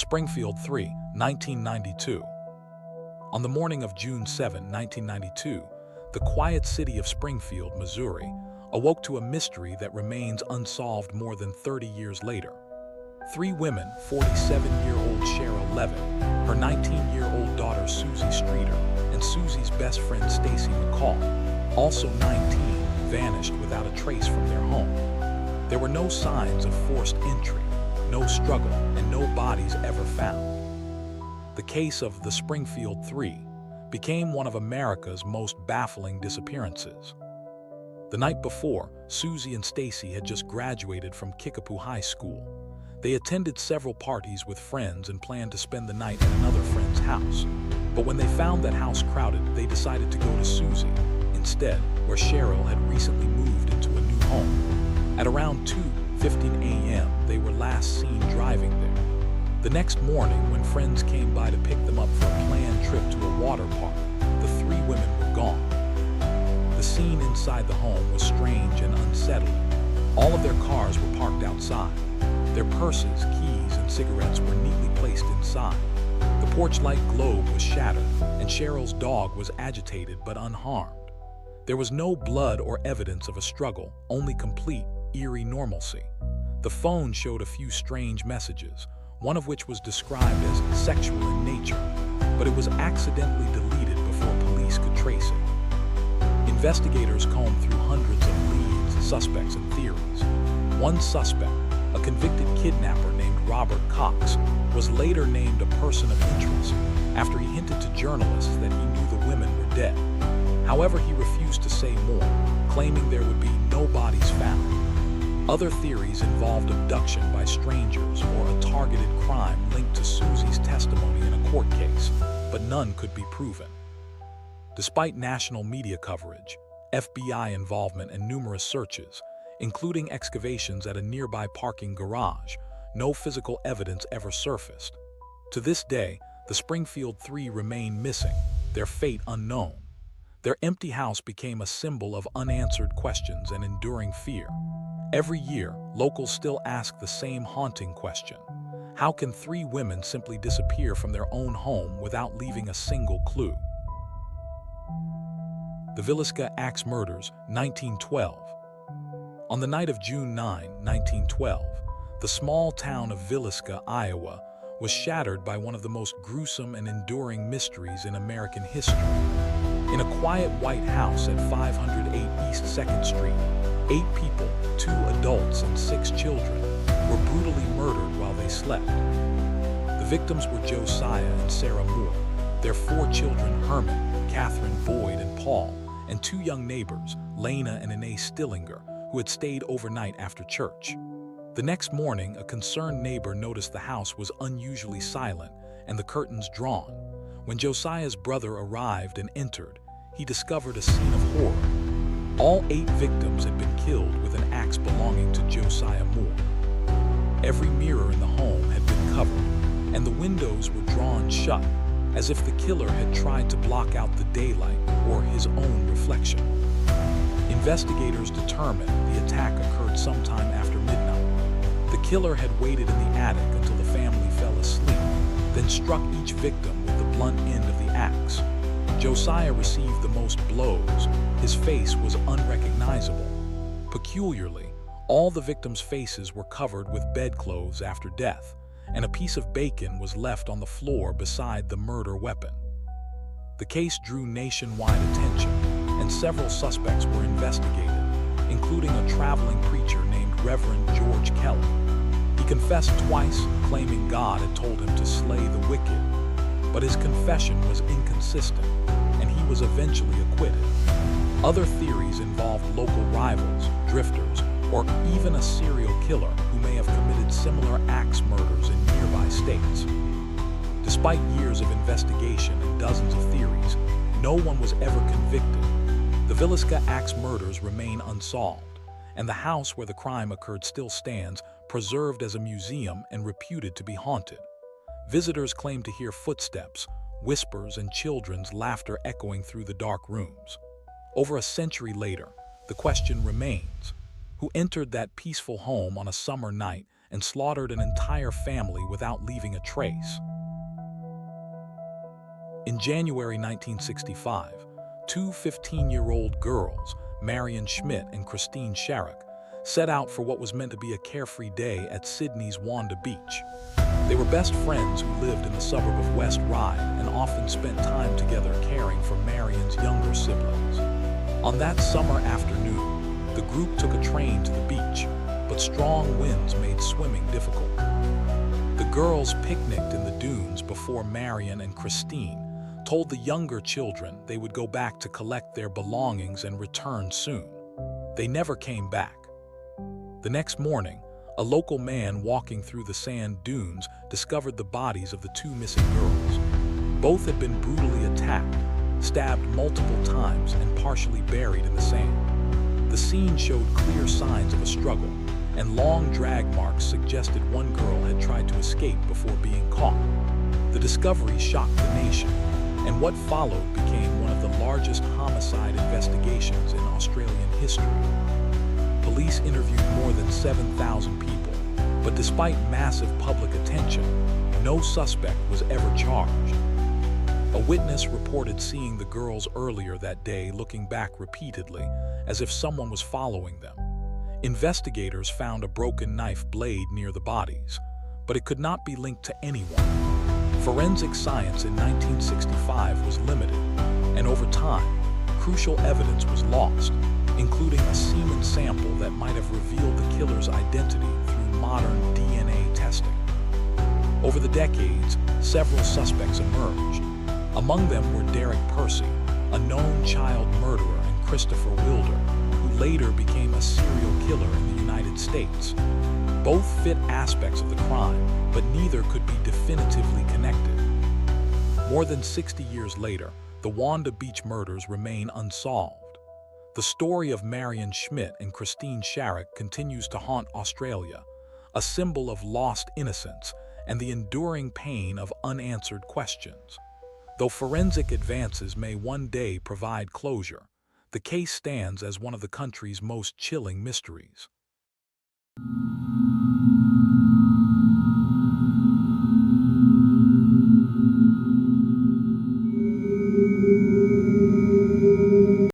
Springfield 3, 1992. On the morning of June 7, 1992, the quiet city of Springfield, Missouri, awoke to a mystery that remains unsolved more than 30 years later. Three women, 47-year-old Cheryl Levin, her 19-year-old daughter Susie Streeter, and Susie's best friend Stacy McCall, also 19, vanished without a trace from their home. There were no signs of forced entry, no struggle, and no bodies ever found. The case of the Springfield Three became one of America's most baffling disappearances. The night before, Susie and Stacy had just graduated from Kickapoo High School. They attended several parties with friends and planned to spend the night at another friend's house. But when they found that house crowded, they decided to go to Susie instead, where Cheryl had recently moved into a new home. At around 2:15 a.m., they were last seen driving there. The next morning, when friends came by to pick them up for a planned trip to a water park, the three women were gone. The scene inside the home was strange and unsettling. All of their cars were parked outside. Their purses, keys, and cigarettes were neatly placed inside. The porch light globe was shattered, and Cheryl's dog was agitated but unharmed. There was no blood or evidence of a struggle, only complete, eerie normalcy. The phone showed a few strange messages, one of which was described as sexual in nature, but it was accidentally deleted before police could trace it. Investigators combed through hundreds of leads, suspects, and theories. One suspect, a convicted kidnapper named Robert Cox, was later named a person of interest after he hinted to journalists that he knew the women were dead. However, he refused to say more, claiming there would be no bodies found. Other theories involved abduction by strangers or a targeted crime linked to Susie's testimony in a court case, but none could be proven. Despite national media coverage, FBI involvement, and numerous searches, including excavations at a nearby parking garage, no physical evidence ever surfaced. To this day, the Springfield Three remain missing, their fate unknown. Their empty house became a symbol of unanswered questions and enduring fear. Every year, locals still ask the same haunting question: how can three women simply disappear from their own home without leaving a single clue? The Villisca Axe Murders, 1912. On the night of June 9, 1912, the small town of Villisca, Iowa, was shattered by one of the most gruesome and enduring mysteries in American history. In a quiet white house at 508 East 2nd Street, 8 people, 2 adults and 6 children, were brutally murdered while they slept. The victims were Josiah and Sarah Moore, their 4 children Herman, Catherine Boyd, and Paul, and 2 young neighbors, Lena and Ine Stillinger, who had stayed overnight after church. The next morning, a concerned neighbor noticed the house was unusually silent and the curtains drawn. When Josiah's brother arrived and entered, he discovered a scene of horror. All 8 victims had been killed with an axe belonging to Josiah Moore. Every mirror in the home had been covered, and the windows were drawn shut, as if the killer had tried to block out the daylight or his own reflection. Investigators determined the attack occurred sometime after midnight. The killer had waited in the attic until the family fell asleep, then struck each victim with the blunt end of the axe. Josiah received the most blows. His face was unrecognizable. Peculiarly, all the victims' faces were covered with bedclothes after death, and a piece of bacon was left on the floor beside the murder weapon. The case drew nationwide attention, and several suspects were investigated, including a traveling preacher named Reverend George Kelly. He confessed twice, claiming God had told him to slay the wicked, but his confession was inconsistent, and he was eventually acquitted. Other theories involved local rivals, drifters, or even a serial killer who may have committed similar axe murders in nearby states. Despite years of investigation and dozens of theories, no one was ever convicted. The Villisca Axe Murders remain unsolved, and the house where the crime occurred still stands, preserved as a museum and reputed to be haunted. Visitors claim to hear footsteps, whispers, and children's laughter echoing through the dark rooms. Over a century later, the question remains: who entered that peaceful home on a summer night and slaughtered an entire family without leaving a trace. In January 1965, two 15-year-old girls, Marion Schmidt and Christine Sharrock, set out for what was meant to be a carefree day at Sydney's Wanda Beach. They were best friends who lived in the suburb of West Ryde and often spent time together caring for Marion's younger siblings. On that summer afternoon, the group took a train to the beach, but strong winds made swimming difficult. The girls picnicked in the dunes before Marion and Christine told the younger children they would go back to collect their belongings and return soon. They never came back. The next morning, a local man walking through the sand dunes discovered the bodies of the two missing girls. Both had been brutally attacked, stabbed multiple times, and partially buried in the sand. The scene showed clear signs of a struggle, and long drag marks suggested one girl had tried to escape before being caught. The discovery shocked the nation, and what followed became one of the largest homicide investigations in Australian history. Police interviewed more than 7,000 people, but despite massive public attention, no suspect was ever charged. A witness reported seeing the girls earlier that day looking back repeatedly, as if someone was following them. Investigators found a broken knife blade near the bodies, but it could not be linked to anyone. Forensic science in 1965 was limited, and over time, crucial evidence was lost, including a semen sample that might have revealed the killer's identity through modern DNA testing. Over the decades, several suspects emerged. Among them were Derek Percy, a known child murderer, and Christopher Wilder, who later became a serial killer in the United States. Both fit aspects of the crime, but neither could be definitively connected. More than 60 years later, the Wanda Beach murders remain unsolved. The story of Marion Schmidt and Christine Sharrock continues to haunt Australia, a symbol of lost innocence and the enduring pain of unanswered questions. Though forensic advances may one day provide closure, the case stands as one of the country's most chilling mysteries.